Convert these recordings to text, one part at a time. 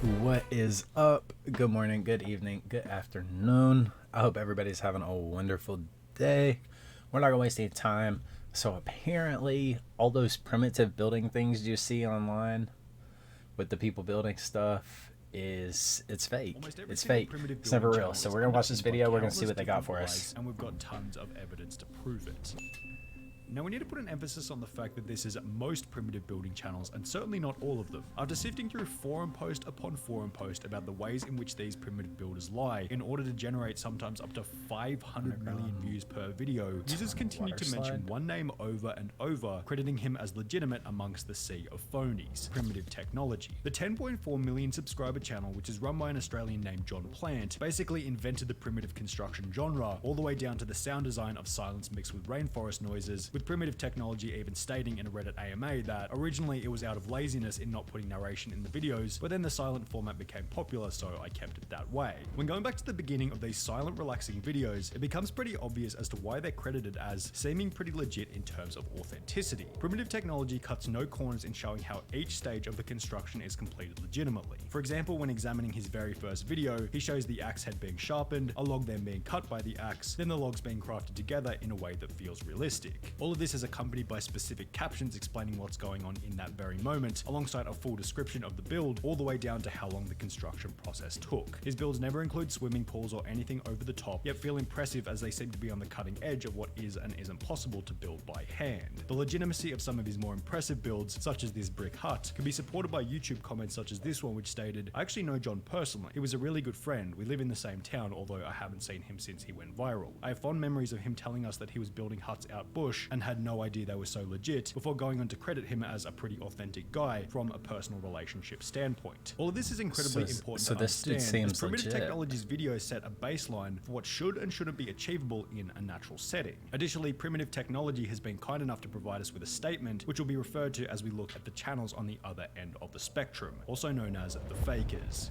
What is up? Good morning, good evening, good afternoon. I hope everybody's having a wonderful day. We're not gonna waste any time. So apparently all those primitive building things you see online with the people building stuff it's fake. It's fake. It's never real. So we're gonna watch this video, we're gonna see what they got for us. And we've got tons of evidence to prove it. Now we need to put an emphasis on the fact that this is most primitive building channels and certainly not all of them. After sifting through forum post upon forum post about the ways in which these primitive builders lie in order to generate sometimes up to 500 million views per video, users continue to mention one name over and over, crediting him as legitimate amongst the sea of phonies: Primitive Technology. The 10.4 million subscriber channel, which is run by an Australian named John Plant, basically invented the primitive construction genre, all the way down to the sound design of silence mixed with rainforest noises, with Primitive Technology even stating in a Reddit AMA that originally it was out of laziness in not putting narration in the videos, but then the silent format became popular, so I kept it that way. When going back to the beginning of these silent relaxing videos, it becomes pretty obvious as to why they're credited as seeming pretty legit in terms of authenticity. Primitive Technology cuts no corners in showing how each stage of the construction is completed legitimately. For example, when examining his very first video, he shows the axe head being sharpened, a log then being cut by the axe, then the logs being crafted together in a way that feels realistic. All of this is accompanied by specific captions explaining what's going on in that very moment, alongside a full description of the build, all the way down to how long the construction process took. His builds never include swimming pools or anything over the top, yet feel impressive as they seem to be on the cutting edge of what is and isn't possible to build by hand. The legitimacy of some of his more impressive builds, such as this brick hut, can be supported by YouTube comments such as this one, which stated, "I actually know John personally. He was a really good friend. We live in the same town, although I haven't seen him since he went viral. I have fond memories of him telling us that he was building huts out bush and had no idea they were so legit, before going on to credit him as a pretty authentic guy from a personal relationship standpoint." All of this is incredibly important to understand, as Primitive Technology's videos set a baseline for what should and shouldn't be achievable in a natural setting. Additionally, Primitive Technology has been kind enough to provide us with a statement, which will be referred to as we look at the channels on the other end of the spectrum, also known as the fakers.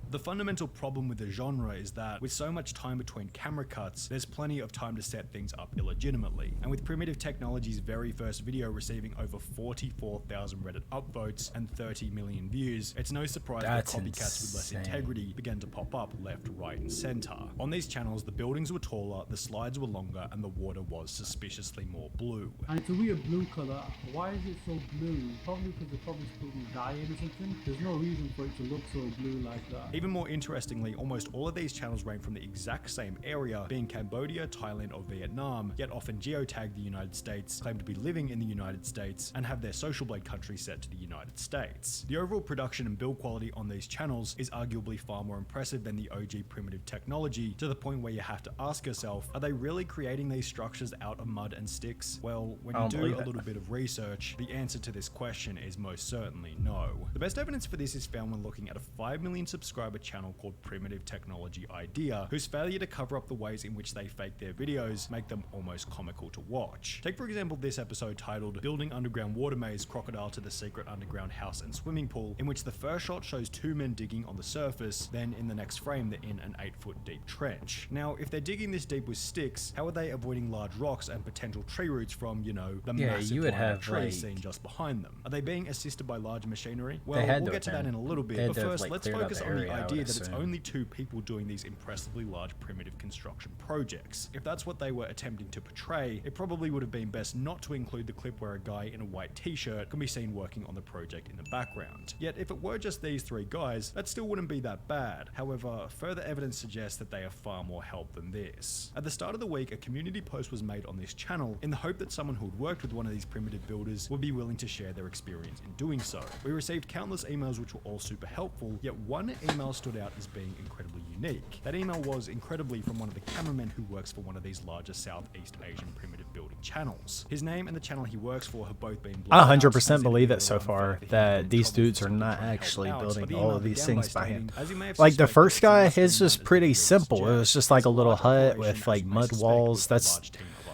The fundamental problem with the genre is that with so much time between camera cuts, there's plenty of time to set things up illegitimately. And with Primitive Technology's very first video receiving over 44,000 Reddit upvotes and 30 million views, it's no surprise that copycats with less integrity began to pop up left, right, and center. On these channels, the buildings were taller, the slides were longer, and the water was suspiciously more blue. And it's a weird blue colour. Why is it so blue? Probably because they're probably supposed to be dyeing or something. There's no reason for it to look so blue like that. Even more interestingly, almost all of these channels range from the exact same area, being Cambodia, Thailand, or Vietnam, yet often geotag the United States, claim to be living in the United States, and have their social blade country set to the United States. The overall production and build quality on these channels is arguably far more impressive than the OG Primitive Technology, to the point where you have to ask yourself, are they really creating these structures out of mud and sticks? Well, when you do a little bit of research, the answer to this question is most certainly no. The best evidence for this is found when looking at a 5 million subscriber channel called Primitive Technology Idea, whose failure to cover up the ways in which they fake their videos make them almost comical to watch. Take for example this episode titled "Building Underground Water Maze Crocodile to the Secret Underground House and Swimming Pool," in which the first shot shows two men digging on the surface, then in the next frame they're in an 8-foot deep trench. Now, if they're digging this deep with sticks, how are they avoiding large rocks and potential tree roots from, you know, the massive tree seen just behind them? Are they being assisted by large machinery? Well, we'll get to that in a little bit, but first let's focus on the idea that it's only two people doing these impressively large primitive construction projects. If that's what they were attempting to portray, it probably would have been best not to include the clip where a guy in a white t-shirt can be seen working on the project in the background. Yet if it were just these three guys, that still wouldn't be that bad. However, further evidence suggests that they are far more help than this. At the start of the week, a community post was made on this channel in the hope that someone who had worked with one of these primitive builders would be willing to share their experience in doing so. We received countless emails which were all super helpful, yet one email stood out as being incredibly unique. That email was incredibly from one of the cameramen who works for one of these larger Southeast Asian primitive building channels. His name and the channel he works for have both been blown out. I 100% believe it so far that these dudes are not actually building all of these things by hand. Like the first guy, his was pretty simple. It was just like a little hut with like mud walls.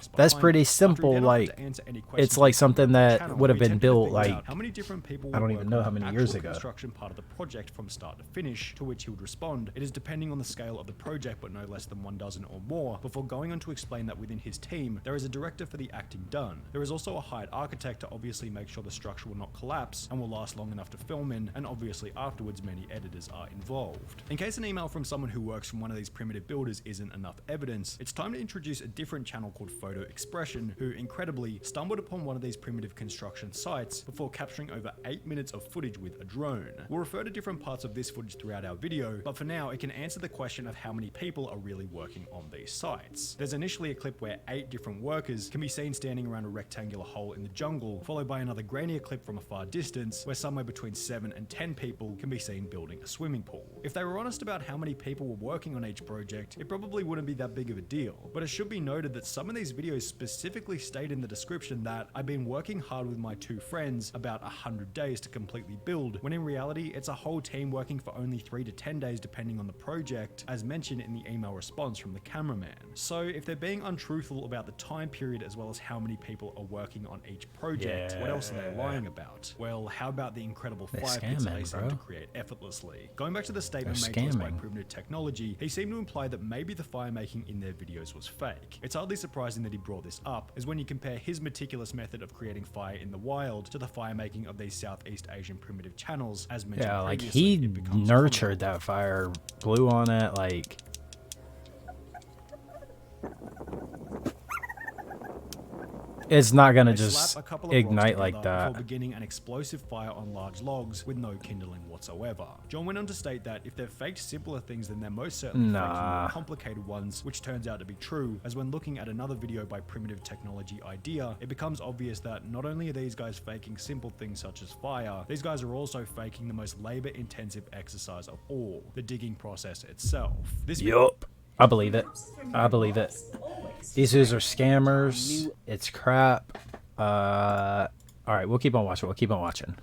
just That's behind pretty it. After he simple. then offered Like, to answer any it's questions like we something covered on the that channel, would have we been attempted to built figure out like how many different people I don't would even work know on how the many actual years ago. construction part of the project from start to finish, to which he would respond, it is depending on the scale of the project, but no less than 1 dozen or more, before going on to explain that within his team, there is a director for the acting done. There is also a hired architect to obviously make sure the structure will not collapse and will last long enough to film in, and obviously afterwards many editors are involved. In case an email from someone who works from one of these primitive builders isn't enough evidence, it's time to introduce a different channel called Photo Expression, who incredibly stumbled upon one of these primitive construction sites before capturing over 8 minutes of footage with a drone. We'll refer to different parts of this footage throughout our video, but for now it can answer the question of how many people are really working on these sites. There's initially a clip where 8 different workers can be seen standing around a rectangular hole in the jungle, followed by another grainier clip from a far distance where somewhere between 7 and 10 people can be seen building a swimming pool. If they were honest about how many people were working on each project, it probably wouldn't be that big of a deal. But it should be noted that some of these videos specifically state in the description that I've been working hard with my 2 friends about 100 days to completely build, when in reality it's a whole team working for only 3 to 10 days depending on the project, as mentioned in the email response from the cameraman. So if they're being untruthful about the time period as well as how many people are working on each project, what else are they lying about? Well, how about the incredible fire pits they seem to create effortlessly? Going back to the statement made to us by Primitive Technology, he seemed to imply that maybe the fire making in their videos was fake. It's hardly surprising that he brought this up, as when you compare his meticulous method of creating fire in the wild to the fire making of these Southeast Asian primitive channels, as mentioned like previously, he it becomes nurtured comical. that fire, blew on it, like it's not gonna They just slap a couple of rocks ignite like together that. before beginning an explosive fire on large logs with no kindling whatsoever. John went on to state that if they've faked simpler things, then they're most certainly faking more complicated ones, which turns out to be true, as when looking at another video by Primitive Technology Idea, it becomes obvious that not only are these guys faking simple things such as fire, these guys are also faking the most labor-intensive exercise of all, the digging process itself. Yup. I believe it. I believe it. These dudes are scammers. It's crap. Alright, we'll keep on watching. We'll keep on watching.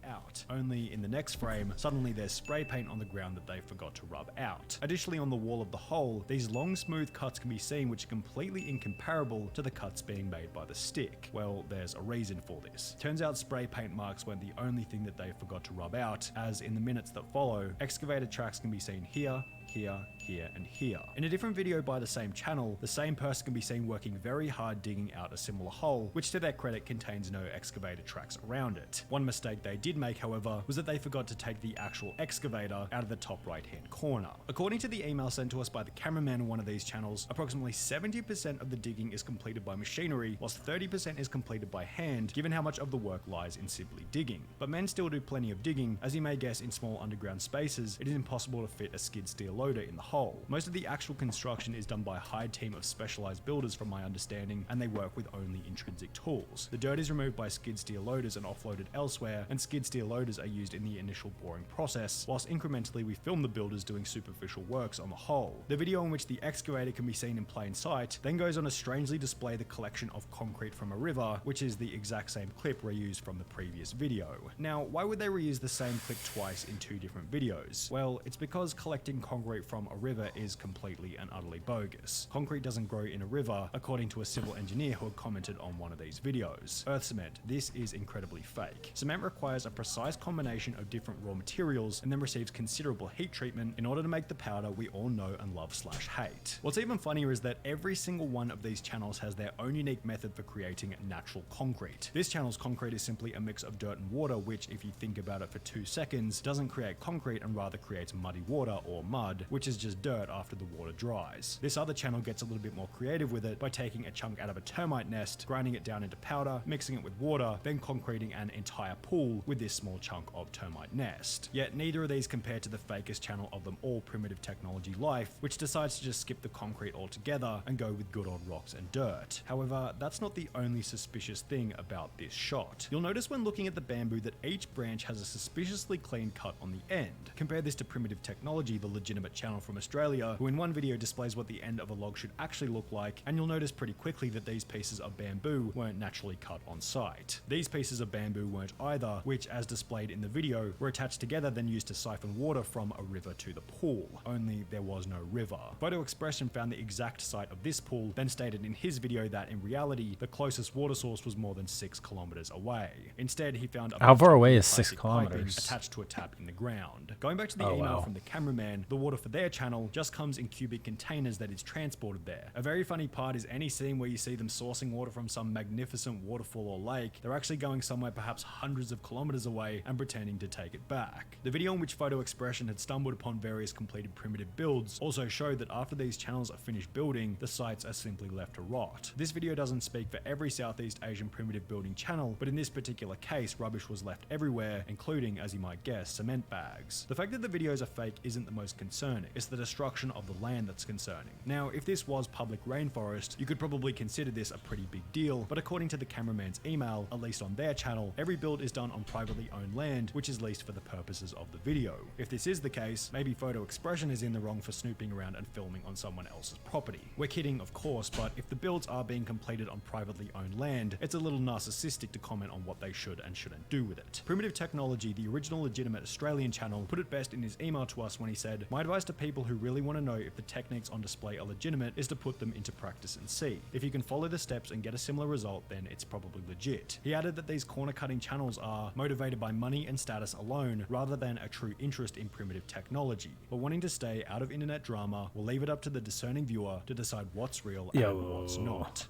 Out. Only in the next frame, suddenly there's spray paint on the ground that they forgot to rub out. Additionally, on the wall of the hole, these long smooth cuts can be seen which are completely incomparable to the cuts being made by the stick. Well, there's a reason for this. Turns out spray paint marks weren't the only thing that they forgot to rub out, as in the minutes that follow, excavator tracks can be seen here, here, here, and here. In a different video by the same channel, the same person can be seen working very hard digging out a similar hole, which to their credit contains no excavator tracks around it. One mistake they did make, however, was that they forgot to take the actual excavator out of the top right hand corner. According to the email sent to us by the cameraman on one of these channels, approximately 70% of the digging is completed by machinery, whilst 30% is completed by hand, given how much of the work lies in simply digging. But men still do plenty of digging. As you may guess, in small underground spaces, it is impossible to fit a skid steer loader in the hole. Most of the actual construction is done by a hired team of specialized builders from my understanding, and they work with only intrinsic tools. The dirt is removed by skid steer loaders and offloaded elsewhere, and skid steer loaders are used in the initial boring process, whilst incrementally we film the builders doing superficial works on the hole. The video in which the excavator can be seen in plain sight then goes on to strangely display the collection of concrete from a river, which is the exact same clip reused from the previous video. Now, why would they reuse the same clip twice in 2 different videos? Well, it's because collecting concrete from a river is completely and utterly bogus. Concrete doesn't grow in a river, according to a civil engineer who had commented on one of these videos. Earth cement, this is incredibly fake. Cement requires a precise combination of different raw materials and then receives considerable heat treatment in order to make the powder we all know and love / hate. What's even funnier is that every single one of these channels has their own unique method for creating natural concrete. This channel's concrete is simply a mix of dirt and water, which, if you think about it for 2 seconds, doesn't create concrete and rather creates muddy water or mud, which is just dirt after the water dries. This other channel gets a little bit more creative with it by taking a chunk out of a termite nest, grinding it down into powder, mixing it with water, then concreting an entire pool with this small chunk of termite nest. Yet neither of these compare to the fakest channel of them all, Primitive Technology Life, which decides to just skip the concrete altogether and go with good old rocks and dirt. However, that's not the only suspicious thing about this shot. You'll notice when looking at the bamboo that each branch has a suspiciously clean cut on the end. Compare this to Primitive Technology, the legitimate legitimate channel from Australia, who in one video displays what the end of a log should actually look like, and you'll notice pretty quickly that these pieces of bamboo weren't naturally cut on site. These pieces of bamboo weren't either, which, as displayed in the video, were attached together then used to siphon water from a river to the pool. Only there was no river. Photo Expression found the exact site of this pool, then stated in his video that in reality, the closest water source was more than 6 kilometers away. Instead, he found a How far bunch of away blue is 6 plastic piping kilometers? attached to a tap in the ground. Going back to the Oh, email wow. from the cameraman, the water for their channel just comes in cubic containers that is transported there. A very funny part is any scene where you see them sourcing water from some magnificent waterfall or lake, they're actually going somewhere perhaps hundreds of kilometers away and pretending to take it back. The video in which Photo Expression had stumbled upon various completed primitive builds also showed that after these channels are finished building, the sites are simply left to rot. This video doesn't speak for every Southeast Asian primitive building channel, but in this particular case, rubbish was left everywhere, including, as you might guess, cement bags. The fact that the videos are fake isn't the most concerning, it's the destruction of the land that's concerning. Now, if this was public rainforest, you could probably consider this a pretty big deal, but according to the cameraman's email, at least on their channel, every build is done on privately owned land, which is leased for the purposes of the video. If this is the case, maybe Photo Expression is in the wrong for snooping around and filming on someone else's property. We're kidding, of course, but if the builds are being completed on privately owned land, it's a little narcissistic to comment on what they should and shouldn't do with it. Primitive Technology, the original legitimate Australian channel, put it best in his email to us when he said, "My advice to people who really want to know if the techniques on display are legitimate is to put them into practice and see. If you can follow the steps and get a similar result, then it's probably legit." He added that these corner cutting channels are motivated by money and status alone, rather than a true interest in primitive technology. But wanting to stay out of internet drama, will leave it up to the discerning viewer to decide what's real and what's not.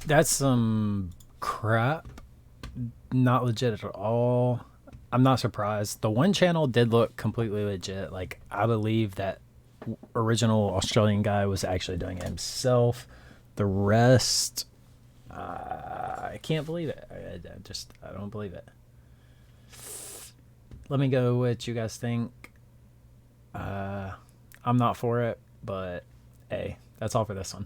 That's some crap. Not legit at all. I'm not surprised. The one channel did look completely legit. Like, I believe that original Australian guy was actually doing it himself. The rest, I can't believe it. I don't believe it. Let me go what you guys think. I'm not for it, but hey, that's all for this one.